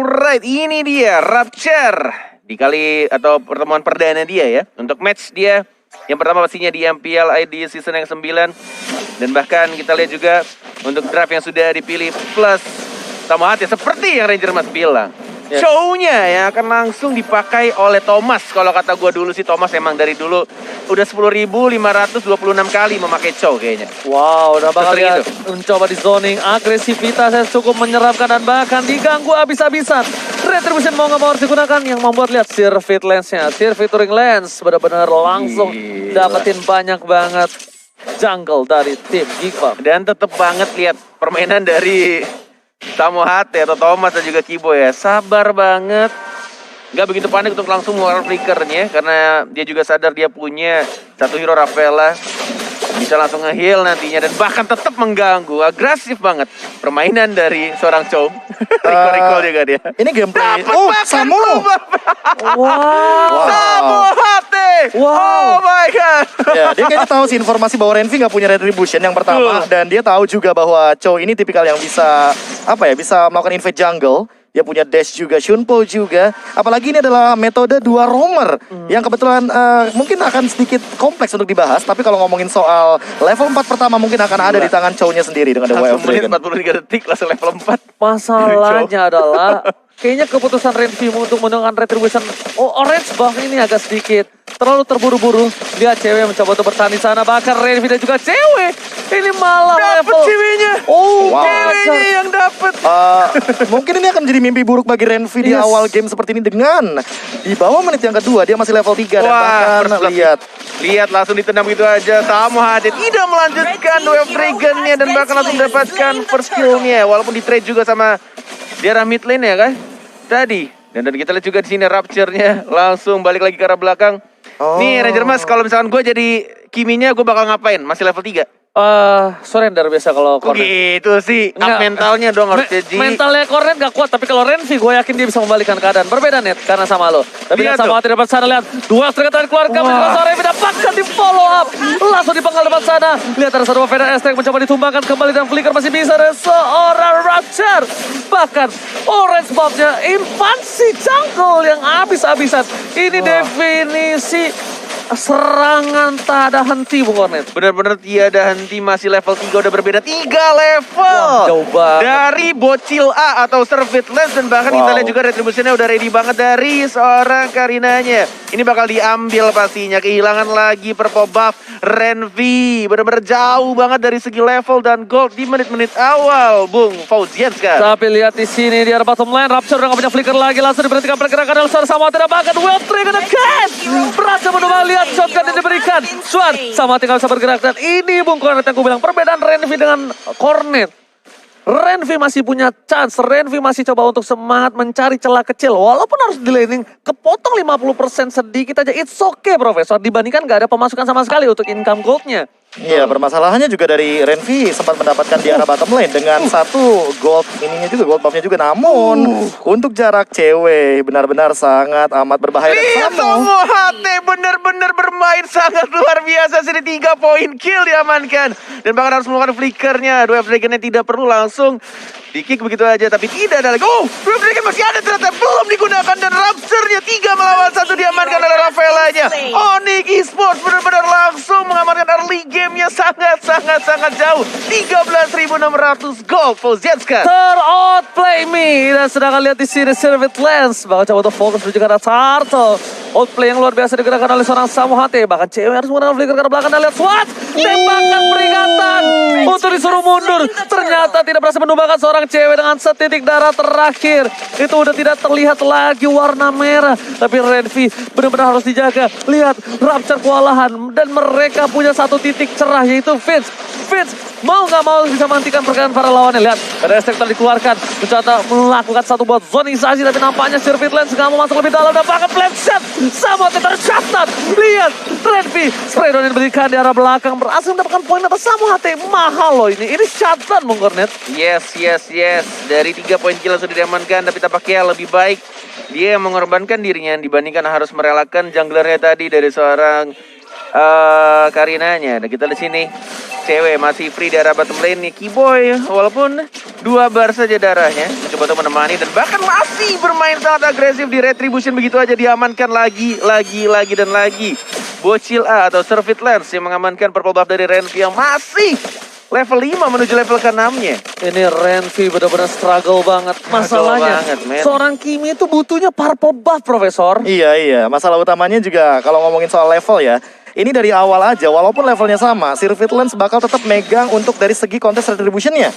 Alright, ini dia Rapture di kali atau pertemuan perdana dia ya. Untuk match dia yang pertama pastinya di MPL ID season yang 9. Dan bahkan kita lihat juga untuk draft yang sudah dipilih plus sama hati seperti yang Ranger Mas bilang. Ya. Show-nya yang akan langsung dipakai oleh Thomas. Kalau kata gue dulu sih Thomas emang dari dulu udah 10.526 kali memakai Chow kayaknya. Wow, udah bakal Sesering lihat itu. mencoba di zoning, agresivitasnya cukup menyeramkan dan bahkan diganggu habis-habisan. Retribution mau nggak mau harus digunakan yang membuat lihat Sirvit Lens-nya. Sirvit Touring Lens benar-benar langsung Gila. dapetin banyak banget jungle dari tim Geekbomb. Dan tetep banget lihat permainan dari Samo Hate atau Thomas dan juga Kibo ya. Sabar banget. Nggak begitu panik untuk langsung mengeluarkan flickernya. Karena dia juga sadar dia punya satu hero Rafaela. Bisa langsung nge-heal nantinya. Dan bahkan tetap mengganggu. Agresif banget permainan dari seorang Chow. Recall juga dia. Ini gameplay. Dapat Oh, bahkan Samu. Wow. Samo Hate. Oh Wow. my god. Ya, dia kayaknya tahu sih informasi bahwa Renvi nggak punya retribution yang pertama. Betul. Dan dia tahu juga bahwa Chow ini tipikal yang bisa, bisa melakukan invade jungle. Dia punya dash juga, Shunpo juga. Apalagi ini adalah metode dua roamer. Yang kebetulan mungkin akan sedikit kompleks untuk dibahas. Tapi kalau ngomongin soal level 4 pertama mungkin akan ada di tangan Chow-nya sendiri dengan The Way 1 of menit Dragon. 43 detik langsung level 4. Masalahnya adalah kayaknya keputusan Renvi untuk menggunakan Retribution Orange buff ini agak sedikit terlalu terburu-buru. Lihat cewek mencoba untuk bertahan di sana, bahkan Renvi dan juga cewek ini malah Dapet level. ceweknya. Oh, Wow. Ceweknya yang dapet. Mungkin ini akan menjadi mimpi buruk bagi Renvi di Yes. awal game seperti ini dengan di bawah menit yang kedua dia masih level 3 dan bahkan first blood. Lihat langsung ditendang begitu aja. Samo Hate tidak melanjutkan Wave Dragon-nya dan bahkan langsung mendapatkan first kill-nya. Walaupun di trade juga sama daerah mid lane ya kan. Tadi. Dan kita lihat juga di sini Rapture-nya langsung balik lagi ke arah belakang. Oh. Nih Ranger Mas, kalau misalkan gue jadi Kiminya gue bakal ngapain? Masih level 3. Surrender biasa kalau Kok Cornet. gitu sih? Up Enggak. mentalnya dong harus jadi. Mentalnya Cornet gak kuat, tapi kalau Renvi gue yakin dia bisa membalikkan keadaan. Berbeda net karena sama lo. Tapi Lihat lihat sama tuh. Hati depan sana, lihat. Dua strike tadi keluarga, Wah. mencoba sore dapatkan di follow up. Langsung dipenggal depan sana. Lihat ada satu Veda Estek mencoba ditumbangkan kembali dan flicker masih bisa ada seorang Rapture. Bahkan orange buff-nya invasi jungle yang habis-habisan. Ini definisi serangan tak ada henti Bung Cornet. Bener-bener tiada henti, masih level 3 udah berbeda 3 level. Wah, jauh banget. Dari bocil A atau Servit Lens dan bahkan kita lihat juga retributionnya udah ready banget dari seorang Karinanya. Ini bakal diambil pastinya, kehilangan lagi purple buff Renvi. Bener-bener jauh banget dari segi level dan gold di menit-menit awal Bung Fauzianska. Tapi lihat di sini di arah bottom lane, Rapture udah gak punya flicker lagi, langsung diberhentikan pergerakan oleh Suat sama tidak bahkan Wave Dragon again. Berhasil mencoba lihat shotgun yang diberikan. Suat sama tinggal bisa bergerak dan ini Bung Cornet yang gue bilang perbedaan Renvi dengan Cornet. Renvi masih punya chance, Renvi masih coba untuk semangat mencari celah kecil. Walaupun harus di laning, kepotong 50% sedikit aja. It's okay Profesor, dibandingkan gak ada pemasukan sama sekali untuk income goldnya. Iya, permasalahannya juga dari Renvi sempat mendapatkan di arah bottom lane dengan satu gold ininya juga, gold buff-nya juga. Namun untuk jarak cewek benar-benar sangat amat berbahaya. Dan Lihat Samo, Samo Hate bener-bener bermain sangat luar biasa. Sini 3 poin kill diamankan. Dan bahkan harus melakukan flickernya. Wave Dragon-nya tidak perlu langsung di-kick begitu aja. Tapi tidak ada lagi. Oh, Wave Dragon masih ada ternyata. Belum digunakan. Dan Rapture-nya 3 melawan 1 diamankan oleh Rafaela-nya. Onyx Esports benar-benar langsung mengamankan early game-nya sangat jauh. 13.600 gold Fauzianska. Ter-outplay me. Dan sedangkan lihat di sini Sirvit Lens bakal coba untuk fokus menuju ke arah Turtle. Outplay yang luar biasa digerakkan oleh seorang Samo Hate. Bahkan cewek harus menggunakan flicker ke belakang dan lihat SWAT. Tembakan peringatan untuk disuruh mundur. Ternyata tidak berhasil menumbangkan seorang cewek dengan setitik darah terakhir. Itu udah tidak terlihat lagi warna merah. Tapi Renvi benar-benar harus dijaga. Lihat Rapture kewalahan dan mereka punya satu titik cerah yaitu Vince. Vince mau nggak mau bisa menghentikan pergerakan para lawannya. Lihat ada estek tadi dikeluarkan. Mencoba melakukan satu buat zonisasi tapi nampaknya Sirvit Lens nggak mau masuk lebih dalam dan bahkan flank shot. Sama tercatat. Lihat Renvi spray down yang diberikan di arah belakang berhasil mendapatkan poin atas Samo Hate. Mahal loh ini. Ini shutdown Bung Cornet. Yes. Dari 3 poin kill sudah diamankan, tapi tampaknya lebih baik dia yang mengorbankan dirinya dibandingkan harus merelakan junglernya tadi dari seorang Karinanya. Dan kita di sini cewek masih free di arah bottom lane nih. Keyboy walaupun 2 bar saja darahnya mencoba untuk menemani dan bahkan masih bermain sangat agresif di retribution begitu aja diamankan lagi dan lagi. Bocil A atau Servit Lens yang mengamankan purple buff dari Renvi yang masih level 5 menuju level ke-6-nya. Ini Renvi benar-benar struggle banget. Masalahnya, banget, men. seorang Kimi itu butuhnya purple buff, Profesor. Iya. Masalah utamanya juga kalau ngomongin soal level ya. Ini dari awal aja, walaupun levelnya sama, Servit Lens bakal tetap megang untuk dari segi kontes retribution-nya.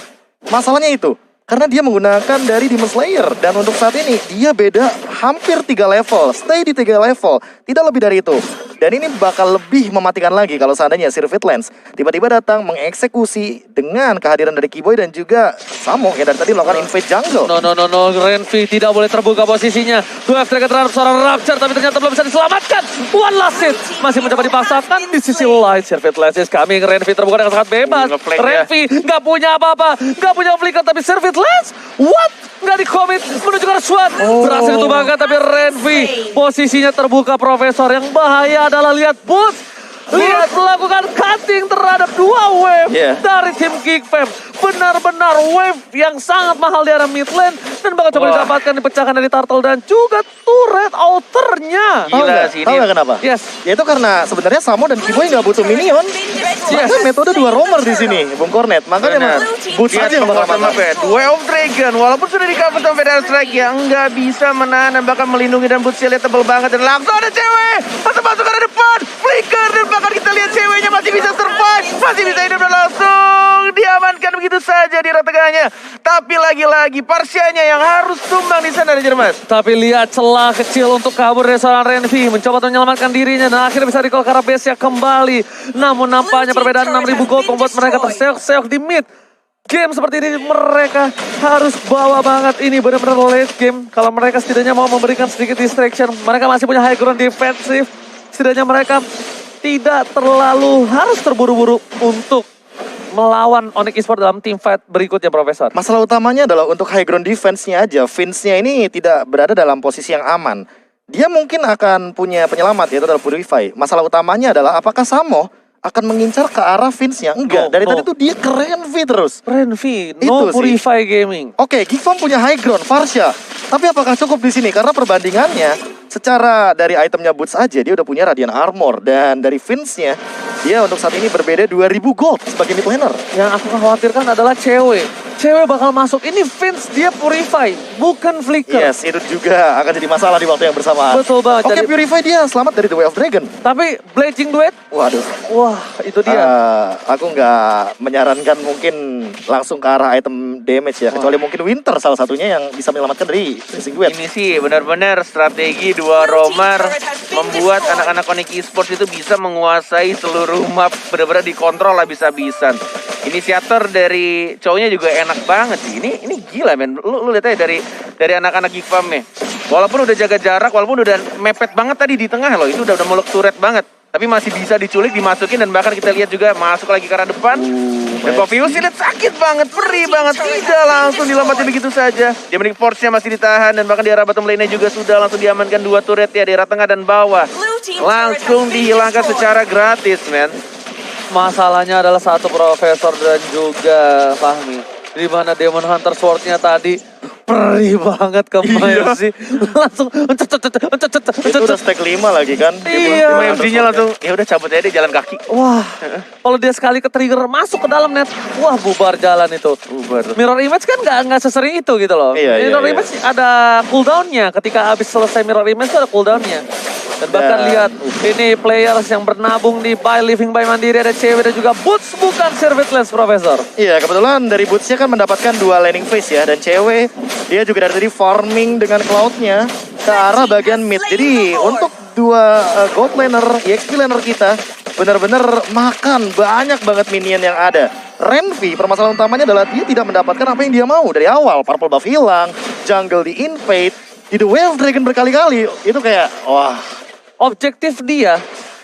Masalahnya itu, karena dia menggunakan dari Demon Slayer. Dan untuk saat ini, dia beda hampir 3 level. Stay di 3 level, tidak lebih dari itu. Dan ini bakal lebih mematikan lagi kalau seandainya Servit Lens tiba-tiba datang mengeksekusi dengan kehadiran dari Keyboy dan juga Samo yang dari tadi melakukan invade jungle. No, Renvi tidak boleh terbuka posisinya. 2 Dragon terhadap seorang Rapture, tapi ternyata belum bisa diselamatkan. One last hit, masih mencoba dipaksakan di sisi lain. Servit Lens is coming, Renvi terbuka dengan sangat bebas. Nge-flank ya. Renvi nggak punya apa-apa, nggak punya flicker, tapi Servit Lens, what? Nggak di-commit, menuju ke SWAT. Berhasil ditumbangkan, tapi Renvi posisinya terbuka, Profesor. Yang bahaya adalah lihat Boots. Lihat melakukan cutting terhadap 2 wave dari tim Geekfam. Benar-benar wave yang sangat mahal di arah mid lane. Dan bakal coba didapatkan dipecahkan dari Turtle dan juga turret outernya. Tahu Gila nggak? sih Tahu ini. nggak kenapa? Yes. Yaitu karena sebenarnya Samo dan Keyboy nggak butuh minion. Yes. Kan metode 2 roamer di sini, Bung Cornet. Makanya Benar. emang Boots Lihat aja yang bakal penguatan mati. map ya. Way of Dragon walaupun sudah di cover sama Federal Strike yang nggak bisa menahan dan bahkan melindungi dan Boots lihat tebel banget dan langsung ada cewek masuk ke depan flicker dan bahkan kita lihat ceweknya masih bisa survive, masih bisa hidup dan langsung diamankan begitu saja di rata tengahnya. Tapi lagi-lagi Parsianya yang harus tumbang di sana Ranger Mas. Tapi lihat celah kecil untuk kabur dari seorang Renvi. Mencoba untuk menyelamatkan dirinya dan akhirnya bisa recall ke arah base-nya kembali. Namun nampaknya perbedaan 6.000 gold membuat mereka terseok-seok di mid. Game seperti ini mereka harus bawa banget, ini benar-benar late game. Kalau mereka setidaknya mau memberikan sedikit distraction, mereka masih punya high ground defensif. Setidaknya mereka tidak terlalu harus terburu-buru untuk melawan Onyx Esports dalam team fight berikutnya, Profesor. Masalah utamanya adalah untuk high ground defense-nya aja. Vince-nya ini tidak berada dalam posisi yang aman. Dia mungkin akan punya penyelamat, yaitu adalah Purify. Masalah utamanya adalah apakah Samo akan mengincar ke arah Vince-nya? Enggak, dari tadi tuh dia ke Renvi terus. Renvi, Itu no sih. Purify Gaming. Oke, Geekfam punya high ground, Farsha. Tapi apakah cukup di sini? Karena perbandingannya secara dari itemnya Boots aja dia udah punya Radiant Armor. Dan dari Vince-nya, dia untuk saat ini berbeda 2000 gold sebagai mid laner. Yang aku khawatirkan adalah cewek. Cewek bakal masuk. Ini Vince, dia Purify, bukan Flicker. Yes, itu juga akan jadi masalah di waktu yang bersamaan. Betul banget. Oke, Jadi- Purify dia selamat dari The Way of Dragon. Tapi Blazing Duet, Waduh. wah itu dia. Aku nggak menyarankan mungkin langsung ke arah item damage ya. Kecuali mungkin Winter salah satunya yang bisa menyelamatkan dari Racing Duet. Ini sih benar-benar strategi 2 roamer membuat anak-anak Onyx Esports itu bisa menguasai seluruh map, benar-benar dikontrol habis-habisan. Inisiator dari cowoknya juga enak banget sih. Ini gila men. Lu lihat aja dari anak-anak Geekfam nih. Walaupun udah jaga jarak, walaupun udah mepet banget tadi di tengah loh. Itu udah muluk turret banget. Tapi masih bisa diculik, dimasukin dan bahkan kita lihat juga masuk lagi ke arah depan. Dan Covius lihat sakit banget, perih banget. Tidak langsung dilompatin begitu saja. Demonic Force-nya masih ditahan dan bahkan di arah bottom lane-nya juga sudah langsung diamankan 2 turret ya di arah tengah dan bawah. Langsung dihilangkan secara gratis, men. Masalahnya adalah satu Profesor dan juga Fahmi. Di mana Demon Hunter Sword-nya tadi perih banget ke Mercy. Langsung Itu udah stack 5 lagi kan. Iya. MFG-nya langsung, ya udah cabut aja deh jalan kaki. Wah, kalau dia sekali ke trigger masuk ke dalam net, wah bubar jalan itu. Bubar. Mirror image kan nggak sesering itu gitu loh. Iya, Mirror iya. image ada cooldownnya. Ketika habis selesai mirror image itu ada cooldownnya. Dan bahkan lihat ini players yang bernabung di Buy Living by Mandiri, ada cewek dan juga Boots, bukan Servit Lens, Profesor. Iya, kebetulan dari Boots-nya kan mendapatkan 2 laning phase ya. Dan cewek, dia juga dari tadi farming dengan Cloud-nya ke arah bagian mid. Jadi untuk 2 gold laner, EXP laner kita benar-benar makan banyak banget minion yang ada. Renvi, permasalahan utamanya adalah dia tidak mendapatkan apa yang dia mau dari awal. Purple buff hilang, jungle di invade, di The Way of Dragon berkali-kali. Itu kayak, wah. Objektif dia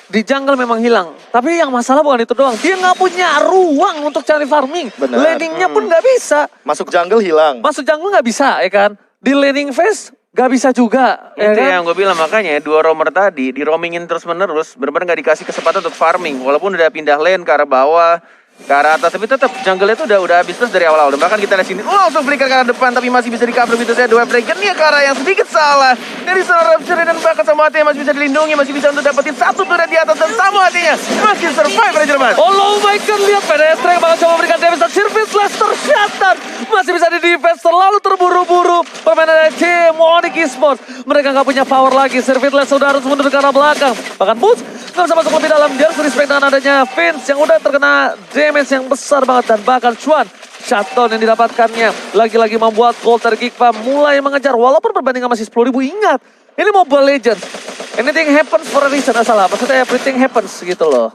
di jungle memang hilang. Tapi yang masalah bukan itu doang. Dia nggak punya ruang untuk cari farming. Benar. Landingnya pun nggak bisa. Masuk jungle hilang. Masuk jungle nggak bisa, ya kan? Di landing phase Gak bisa juga, ya Itu kan? yang gue bilang, makanya dua roamer tadi di roamingin terus menerus, benar-benar nggak dikasih kesempatan untuk farming. Walaupun udah pindah lane ke arah bawah, ke arah atas, tapi tetap jungle-nya tuh udah habis terus dari awal-awal. Dan bahkan kita lihat sini, langsung flicker ke arah depan, tapi masih bisa di-cover begitu saja. Dua Dragon-nya ke arah yang sedikit salah. Dari seorang Rapture dan bahkan sama hatinya masih bisa dilindungi, masih bisa untuk dapetin satu turret di atas dan sama hatinya masih survive pada Jerman. Oh my god, lihat pedestre yang bakal coba memberikan damage dan Sirvis Lester Shatter masih bisa di defense, terlalu terburu-buru permainan dari tim Onyx Esports. Mereka nggak punya power lagi, Sirvis Lester sudah harus mundur ke arah belakang. Bahkan Boots nggak bisa masuk lebih dalam, dia harus respect dengan adanya Vince yang udah terkena damage yang besar banget. Dan bahkan Chuan, shutdown yang didapatkannya lagi-lagi membuat gold dari Geekfam mulai mengejar. Walaupun perbandingan masih 10.000, ingat ini Mobile Legends, anything happens for a reason. Salah, maksudnya everything happens gitu loh.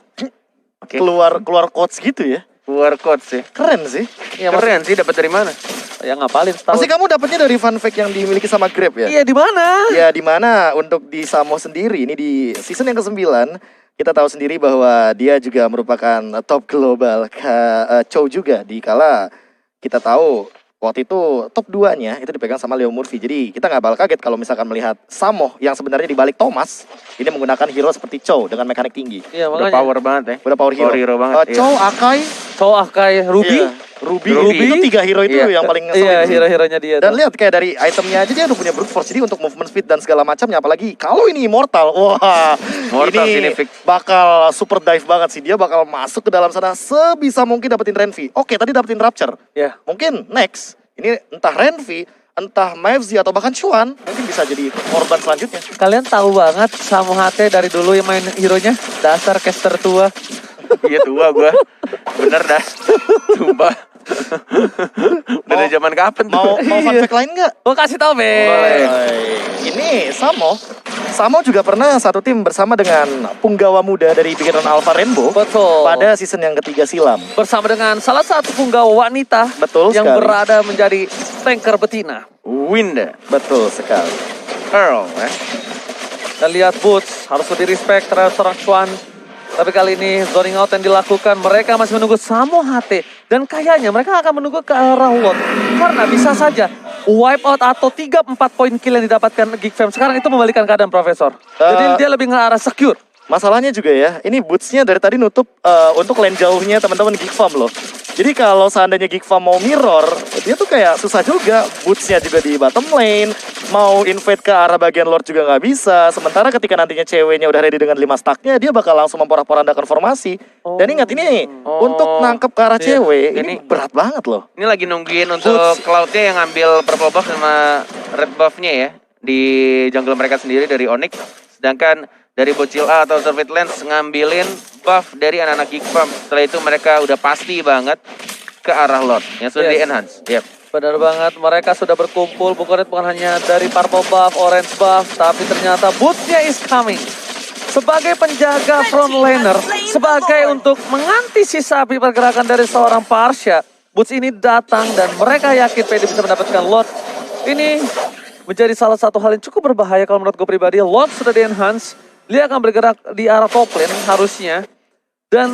Oke. Keluar quotes gitu ya. Keluar code sih. Keren sih. Ya, Keren sih, dapat dari mana? Ya ngapalin setahun. Pasti kamu dapatnya dari fun fact yang dimiliki sama Grab ya? Iya, di mana? Ya di mana untuk di Samo sendiri, ini di season yang ke-9, kita tahu sendiri bahwa dia juga merupakan top global Chow juga. Dikala kita tahu waktu itu top 2-nya itu dipegang sama Leo Murphy. Jadi kita nggak bakal kaget kalau misalkan melihat Samo yang sebenarnya dibalik Thomas ini menggunakan hero seperti Chow dengan mekanik tinggi. Iya, Udah makanya. power banget ya. Udah power hero. Power hero banget, iya. Chow, Akai, Chow, Akai, Ruby. iya, Ruby. Ruby. Itu 3 hero itu Iya. yang paling ngeselin Iya, sih. hero-heronya dia. Dan tuh. lihat kayak dari itemnya aja dia udah punya brute force. Jadi untuk movement speed dan segala macamnya, apalagi kalau ini immortal, wah Immortal ini sini fix. bakal super dive banget sih. Dia bakal masuk ke dalam sana sebisa mungkin dapetin Renvi. Oke, tadi dapetin Rapture. Ya. Mungkin next ini entah Renvi, entah Mavzi atau bahkan Chuan mungkin bisa jadi korban selanjutnya. Kalian tahu banget Samu HT dari dulu yang main hero-nya? Dasar caster tua. Iya tua gua. Bener dah. Sumpah. Dari Mau- zaman kapan tuh? Mau fun Iya. fact lain nggak? Gua kasih tau, Be. Boleh. Ini Samo juga pernah satu tim bersama dengan punggawa muda dari bikinan Alpha Rainbow Betul. pada season yang ketiga silam. Bersama dengan salah satu punggawa wanita Betul yang sekali. berada menjadi tanker betina. Winda. Betul sekali. Earl ya. Dan lihat Boots harus lebih respect terhadap seorang Chuan. Tapi kali ini zoning out yang dilakukan, mereka masih menunggu Samu HT. Dan kayaknya mereka akan menunggu ke arah Lot. Karena bisa saja wipe out atau 3-4 poin kill yang didapatkan Geekfam. Sekarang itu membalikan keadaan, Profesor. Jadi dia lebih ke arah secure. Masalahnya juga ya, ini bootsnya dari tadi nutup untuk lane jauhnya teman-teman Geekfam loh. Jadi kalau seandainya Geekfam mau mirror, dia tuh kayak susah juga. Bootsnya juga di bottom lane, mau invade ke arah bagian Lord juga nggak bisa. Sementara ketika nantinya ceweknya udah ready dengan 5 stacknya, dia bakal langsung memporak-porandakan formasi. Dan ingat ini, untuk nangkep ke arah Iya. cewek, ini Ini- berat banget loh. Ini lagi nungguin untuk Boots. Cloud-nya yang ngambil purple buff sama red buff-nya ya. Di jungle mereka sendiri dari Onyx. Sedangkan dari Bocil A atau Surveillance ngambilin buff dari anak-anak Geekfam. Setelah itu mereka udah pasti banget ke arah Lord yang sudah Yes. di-enhance. Yep. Benar banget, mereka sudah berkumpul bukan hanya dari purple buff, orange buff, tapi ternyata Bootsnya is coming. Sebagai penjaga front laner, sebagai untuk mengantisipasi pergerakan dari seorang Parsha, Boots ini datang dan mereka yakin PD bisa mendapatkan Lord. Ini menjadi salah satu hal yang cukup berbahaya kalau menurut gue pribadi. Lord sudah di-enhance, dia akan bergerak di arah top lane harusnya. Dan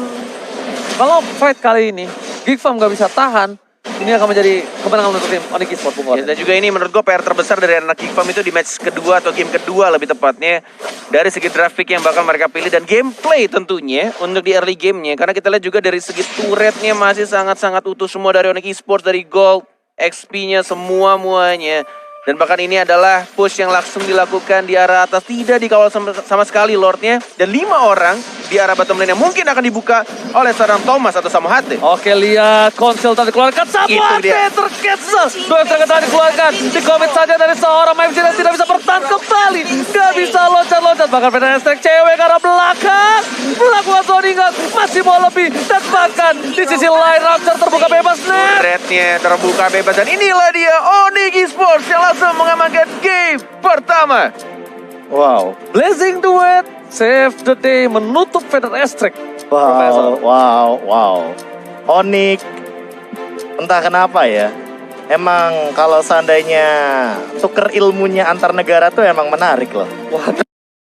kalau fight kali ini, Geekfam gak bisa tahan, ini akan menjadi kemenangan untuk tim Onyx Esports, Bung Ya, Gordon. dan juga ini menurut gue PR terbesar dari anak Geekfam itu di match kedua atau game kedua lebih tepatnya. Dari segi draft pick yang bakal mereka pilih dan gameplay tentunya untuk di early gamenya. Karena kita lihat juga dari segi turretnya masih sangat-sangat utuh semua dari Onyx Esports, dari gold, XP-nya semua-muanya. Dan bahkan ini adalah push yang langsung dilakukan di arah atas, tidak dikawal sama sekali Lordnya. Dan 5 orang di arah bottom lane yang mungkin akan dibuka oleh seorang Thomas atau Samu HT. Oke, lihat konsel tadi dikeluarkan. Samu Itu HT dia. tercancel. Dua yang tadi dikeluarkan. Dikomit saja dari seorang Mavs yang tidak bisa bertahan kembali. Gak bisa loncat-loncat. Bahkan Federal Strike cewek ke arah belakang. Melakukan zoning out. Masih mau lebih. Dan bahkan di sisi lain Rapture terbuka bebas. Net. Rednya terbuka bebas dan inilah dia Onyx Esports yang langsung mengamankan game pertama. Wow. Blazing Duet. Save the day menutup Federal Strike. Profesor. Wow. Onyx, entah kenapa ya. Emang kalau seandainya tuker ilmunya antar negara tuh emang menarik loh. Wah,